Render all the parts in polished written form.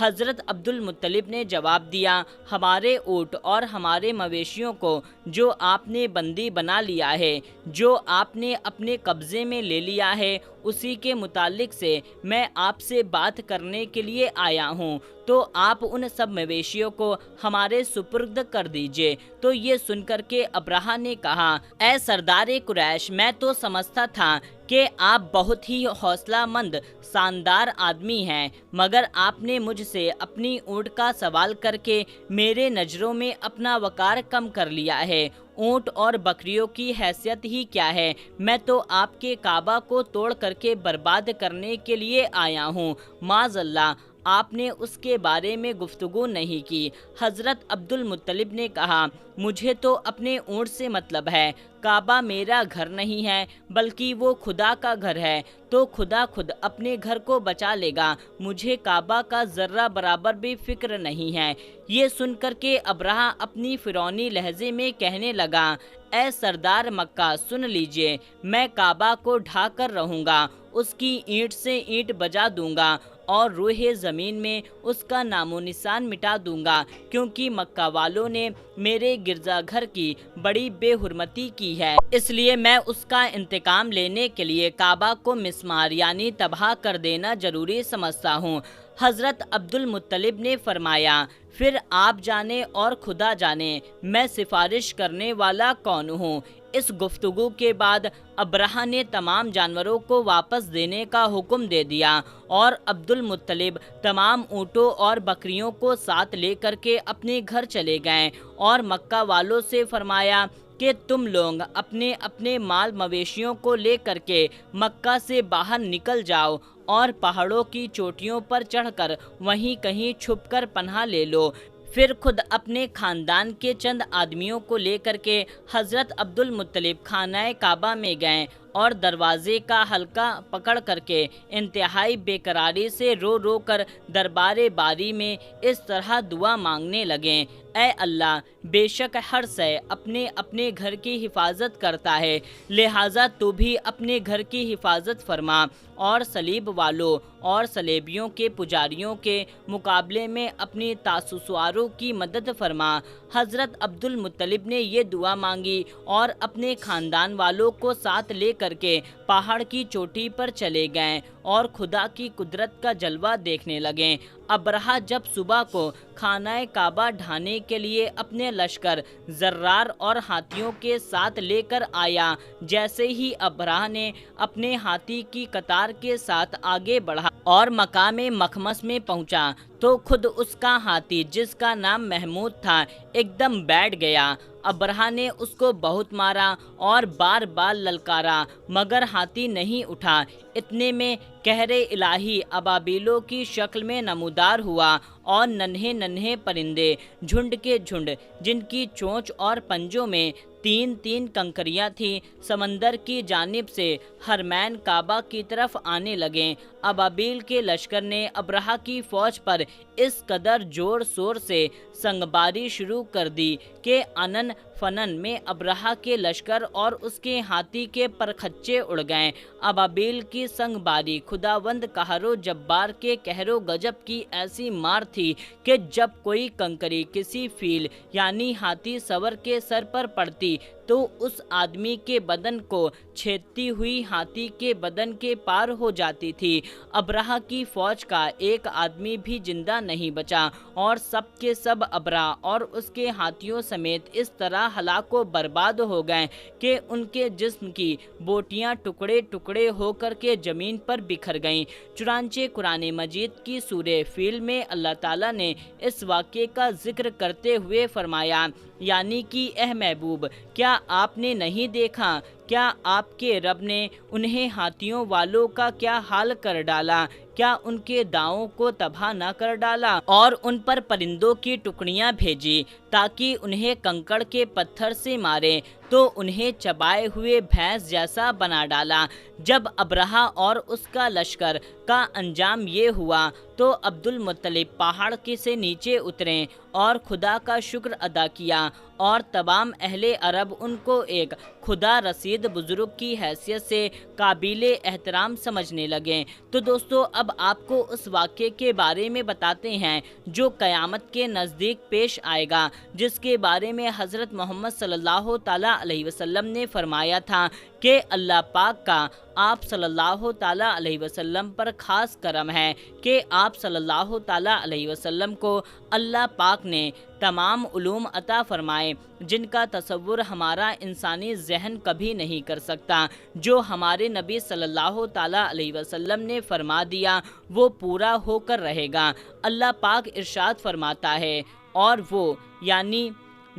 حضرت عبد المطلب نے جواب دیا، ہمارے اونٹ اور ہمارے مویشیوں کو جو آپ نے بندی بنا لیا ہے، جو آپ نے اپنے قبضے میں لے لیا ہے، اسی کے متعلق سے میں آپ سے بات کرنے کے لیے آیا ہوں، تو آپ ان سب مویشیوں کو ہمارے سپرد کر دیجئے۔ تو یہ سن کر کے ابرہہ نے کہا، اے سردار قریش، میں تو سمجھتا تھا کہ آپ بہت ہی حوصلہ مند شاندار آدمی ہیں، مگر آپ نے مجھ سے اپنی اونٹ کا سوال کر کے میرے نظروں میں اپنا وقار کم کر لیا ہے۔ اونٹ اور بکریوں کی حیثیت ہی کیا ہے، میں تو آپ کے کعبہ کو توڑ کر کے برباد کرنے کے لیے آیا ہوں، معاذ اللہ آپ نے اس کے بارے میں گفتگو نہیں کی۔ حضرت عبد المطلب نے کہا، مجھے تو اپنے اونٹ سے مطلب ہے، کعبہ میرا گھر نہیں ہے بلکہ وہ خدا کا گھر ہے، تو خدا خود اپنے گھر کو بچا لے گا، مجھے کعبہ کا ذرہ برابر بھی فکر نہیں ہے۔ یہ سن کر کے ابرہہ اپنی فرعونی لہجے میں کہنے لگا، اے سردار مکہ سن لیجئے، میں کعبہ کو ڈھا کر رہوں گا، اس کی اینٹ سے اینٹ بجا دوں گا اور روح زمین میں اس کا نام و نشان مٹا دوں گا، کیونکہ مکہ والوں نے میرے گرجا گھر کی بڑی بے حرمتی کی ہے، اس لیے میں اس کا انتقام لینے کے لیے کعبہ کو مسمار یعنی تباہ کر دینا ضروری سمجھتا ہوں۔ حضرت عبد المطلب نے فرمایا، پھر آپ جانے اور خدا جانے میں سفارش کرنے والا کون ہوں۔ اس گفتگو کے بعد ابرہہ نے تمام جانوروں کو واپس دینے کا حکم دے دیا اور عبد المطلب تمام اونٹوں اور بکریوں کو ساتھ لے کر کے اپنے گھر چلے گئے اور مکہ والوں سے فرمایا کہ تم لوگ اپنے اپنے مال مویشیوں کو لے کر کے مکہ سے باہر نکل جاؤ اور پہاڑوں کی چوٹیوں پر چڑھ کر وہیں کہیں چھپ کر پناہ لے لو۔ پھر خود اپنے خاندان کے چند آدمیوں کو لے کر کے حضرت عبد المطلب خانہ کعبہ میں گئے اور دروازے کا حلقہ پکڑ کر کے انتہائی بے قراری سے رو رو کر دربار باری میں اس طرح دعا مانگنے لگے، اے اللہ، بے شک ہر شے اپنے اپنے گھر کی حفاظت کرتا ہے، لہٰذا تو بھی اپنے گھر کی حفاظت فرما اور صلیب والوں اور صلیبیوں کے پجاریوں کے مقابلے میں اپنی تاسوسواروں کی مدد فرما۔ حضرت عبد المطلب نے یہ دعا مانگی اور اپنے خاندان والوں کو ساتھ لے کر کے پہاڑ کی چوٹی پر چلے گئے اور خدا کی قدرت کا جلوہ دیکھنے لگے۔ ابرہہ جب صبح کو خانہ کعبہ ڈھانے کے لیے اپنے لشکر زرار اور ہاتھیوں کے ساتھ لے کر آیا، جیسے ہی ابرہہ نے اپنے ہاتھی کی قطار کے ساتھ آگے بڑھا اور مقام مخمس میں پہنچا تو خود اس کا ہاتھی جس کا نام محمود تھا ایک دم بیٹھ گیا۔ ابرہہ نے اس کو بہت مارا اور بار بار للکارا مگر ہاتھی نہیں اٹھا۔ اتنے میں قہر الہی ابابیلوں کی شکل میں نمودار ہوا اور ننھے ننھے پرندے جھنڈ کے جھنڈ جن کی چونچ اور پنجوں میں تین تین کنکریاں تھیں سمندر کی جانب سے حرمین کعبہ کی طرف آنے لگیں۔ ابابیل کے لشکر نے ابرہہ کی فوج پر اس قدر زور شور سے سنگباری شروع کر دی کہ انن فنن میں ابرہہ کے لشکر اور اس کے ہاتھی کے پرخچے اڑ گئے۔ ابابیل کی سنگباری خداوند قہر و جبار کے قہر و غضب کی ایسی مار تھی کہ جب کوئی کنکری کسی فیل یعنی ہاتھی سور کے سر پر پڑتی تو اس آدمی کے بدن کو چھیدتی ہوئی ہاتھی کے بدن کے پار ہو جاتی تھی۔ ابرہہ کی فوج کا ایک آدمی بھی زندہ نہیں بچا اور سب کے سب ابرہہ اور اس کے ہاتھیوں سمیت اس طرح ہلاک و برباد ہو گئے کہ ان کے جسم کی بوٹیاں ٹکڑے ٹکڑے ہو کر کے زمین پر بکھر گئیں۔ چنانچہ قرآن مجید کی سورہ فیل میں اللہ تعالیٰ نے اس واقعے کا ذکر کرتے ہوئے فرمایا، یعنی کہ اے محبوب، کیا آپ نے نہیں دیکھا، کیا آپ کے رب نے انہیں ہاتھیوں والوں کا کیا حال کر ڈالا، کیا ان کے داؤں کو تباہ نہ کر ڈالا اور ان پر پرندوں کی ٹکڑیاں بھیجی تاکہ انہیں کنکڑ کے پتھر سے مارے تو انہیں چبائے ہوئے بھینس جیسا بنا ڈالا۔ جب ابرہہ اور اس کا لشکر کا انجام یہ ہوا تو عبد المطلب پہاڑ سے نیچے اترے اور خدا کا شکر ادا کیا، اور تمام اہل عرب ان کو ایک خدا رسید بزرگ کی حیثیت سے قابل احترام سمجھنے لگے۔ تو دوستو، اب آپ کو اس واقعے کے بارے میں بتاتے ہیں جو قیامت کے نزدیک پیش آئے گا، جس کے بارے میں حضرت محمد صلی اللہ تعالیٰ علیہ وسلم نے فرمایا تھا کہ اللہ پاک کا آپ صلی اللہ تعالیٰ علیہ وسلم پر خاص کرم ہے کہ آپ صلی اللہ تعالیٰ علیہ وسلم کو اللہ پاک نے تمام علوم عطا فرمائے جن کا تصور ہمارا انسانی ذہن کبھی نہیں کر سکتا۔ جو ہمارے نبی صلی اللہ تعالیٰ علیہ وسلم نے فرما دیا وہ پورا ہو کر رہے گا۔ اللہ پاک ارشاد فرماتا ہے، اور وہ یعنی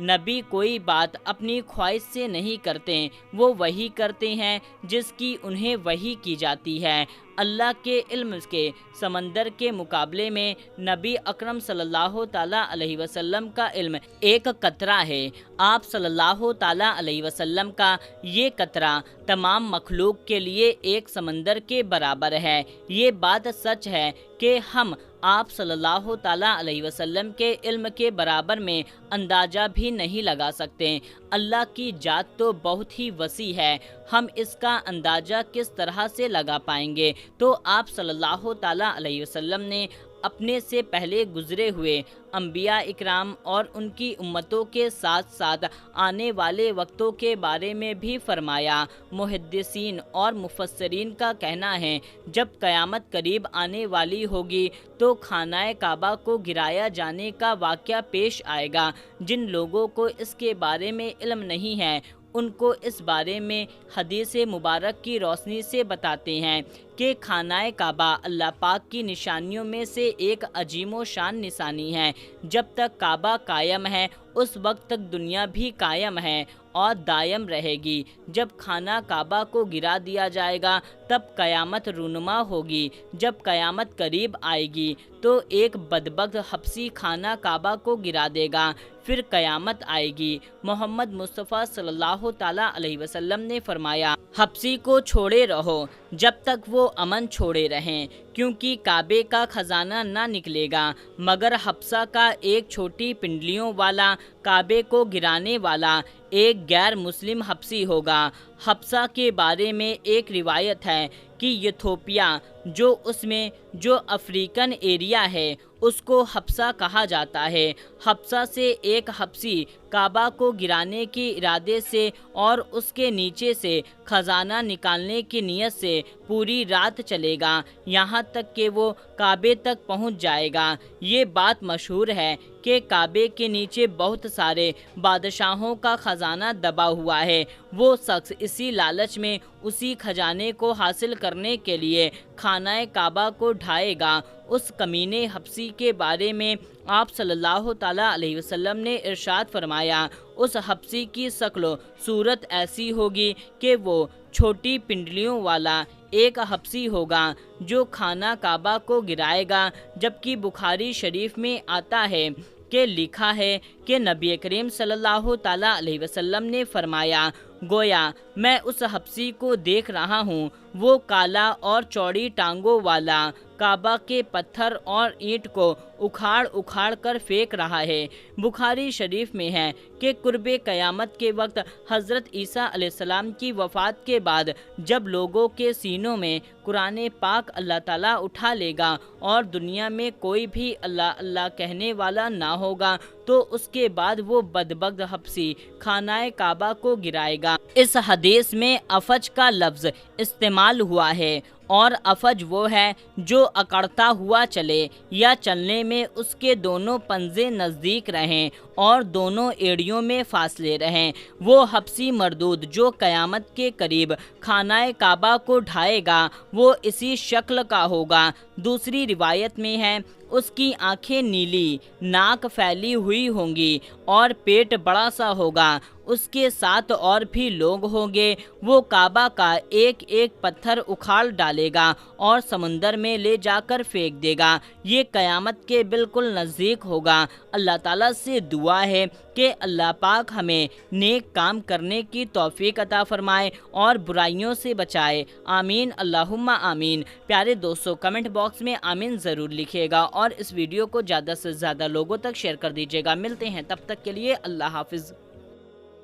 نبی کوئی بات اپنی خواہش سے نہیں کرتے، وہ وحی کرتے ہیں جس کی انہیں وحی کی جاتی ہے۔ اللہ کے علم کے سمندر کے مقابلے میں نبی اکرم صلی اللہ تعالیٰ علیہ وسلم کا علم ایک قطرہ ہے۔ آپ صلی اللہ تعالیٰ علیہ وسلم کا یہ قطرہ تمام مخلوق کے لیے ایک سمندر کے برابر ہے۔ یہ بات سچ ہے کہ ہم آپ صلی اللہ تعالیٰ علیہ وسلم کے علم کے برابر میں اندازہ بھی نہیں لگا سکتے۔ اللہ کی ذات تو بہت ہی وسیع ہے، ہم اس کا اندازہ کس طرح سے لگا پائیں گے؟ تو آپ صلی اللہ تعالیٰ علیہ وسلم نے اپنے سے پہلے گزرے ہوئے انبیاء اکرام اور ان کی امتوں کے ساتھ ساتھ آنے والے وقتوں کے بارے میں بھی فرمایا۔ محدثین اور مفسرین کا کہنا ہے جب قیامت قریب آنے والی ہوگی تو خانہ کعبہ کو گرایا جانے کا واقعہ پیش آئے گا۔ جن لوگوں کو اس کے بارے میں علم نہیں ہے ان کو اس بارے میں حدیث مبارک کی روشنی سے بتاتے ہیں کہ خانہ کعبہ اللہ پاک کی نشانیوں میں سے ایک عظیم و شان نشانی ہے۔ جب تک کعبہ قائم ہے اس وقت تک دنیا بھی قائم ہے اور دائم رہے گی۔ جب خانہ کعبہ کو گرا دیا جائے گا تب قیامت رونما ہوگی۔ جب قیامت قریب آئے گی تو ایک بدبخت حبشی خانہ کعبہ کو گرا دے گا، پھر قیامت آئے گی۔ محمد مصطفیٰ صلی اللہ تعالیٰ علیہ وسلم نے فرمایا، حبشی کو چھوڑے رہو جب تک وہ امن چھوڑے رہیں، کیونکہ کعبے کا خزانہ نہ نکلے گا مگر حبشہ کا ایک چھوٹی پنڈلیوں والا کعبے کو گرانے والا ایک غیر مسلم حبشی ہوگا۔ حبشہ کے بارے میں ایک روایت ہے کہ ایتھوپیا جو افریقن ایریا ہے اس کو حبشہ کہا جاتا ہے۔ حبشہ سے ایک حبشی کعبہ کو گرانے کے ارادے سے اور اس کے نیچے سے خزانہ نکالنے کی نیت سے پوری رات چلے گا یہاں تک کہ وہ کعبے تک پہنچ جائے گا۔ یہ بات مشہور ہے کہ کعبے کے نیچے بہت سارے بادشاہوں کا خزانہ دبا ہوا ہے۔ وہ شخص اسی لالچ میں اسی خزانے کو حاصل کرنے کے لیے خانہ کعبہ کو ڈھائے گا۔ اس کمینے حبشی کے بارے میں آپ صلی اللہ تعالیٰ علیہ وسلم نے ارشاد فرمایا، اس حبشی کی شکل و صورت ایسی ہوگی کہ وہ چھوٹی پنڈلیوں والا ایک حبشی ہوگا جو خانہ کعبہ کو گرائے گا۔ جبکہ بخاری شریف میں آتا ہے کہ لکھا ہے کہ نبی کریم صلی اللہ تعالیٰ علیہ وسلم نے فرمایا، گویا میں اس حبشی کو دیکھ رہا ہوں، وہ کالا اور چوڑی ٹانگوں والا کعبہ کے پتھر اور اینٹ کو اکھاڑ اکھاڑ کر پھینک رہا ہے۔ بخاری شریف میں ہے کہ قرب قیامت کے وقت حضرت عیسیٰ علیہ السلام کی وفات کے بعد جب لوگوں کے سینوں میں قرآن پاک اللہ تعالیٰ اٹھا لے گا اور دنیا میں کوئی بھی اللہ اللہ کہنے والا نہ ہوگا تو اس کے بعد وہ بدبخت حبشی خانہ کعبہ کو گرائے گا۔ اس حدیث میں افج کا لفظ استعمال ہوا ہے، اور افج وہ ہے جو اکڑتا ہوا چلے یا چلنے میں اس کے دونوں پنجے نزدیک رہیں اور دونوں ایڑیوں میں فاصلے رہیں۔ وہ حبشی مردود جو قیامت کے قریب خانہ کعبہ کو ڈھائے گا وہ اسی شکل کا ہوگا۔ دوسری روایت میں ہے اس کی آنکھیں نیلی، ناک پھیلی ہوئی ہوں گی اور پیٹ بڑا سا ہوگا۔ اس کے ساتھ اور بھی لوگ ہوں گے۔ وہ کعبہ کا ایک ایک پتھر اکھاڑ ڈالے گا اور سمندر میں لے جا کر پھینک دے گا۔ یہ قیامت کے بالکل نزدیک ہوگا۔ اللہ تعالیٰ سے دعا ہے کہ اللہ پاک ہمیں نیک کام کرنے کی توفیق عطا فرمائے اور برائیوں سے بچائے۔ آمین اللہم آمین۔ پیارے دوستو، کمنٹ باکس میں آمین ضرور لکھیے گا اور اس ویڈیو کو زیادہ سے زیادہ لوگوں تک شیئر کر دیجیے گا۔ ملتے ہیں، تب تک کے لیے اللہ حافظ۔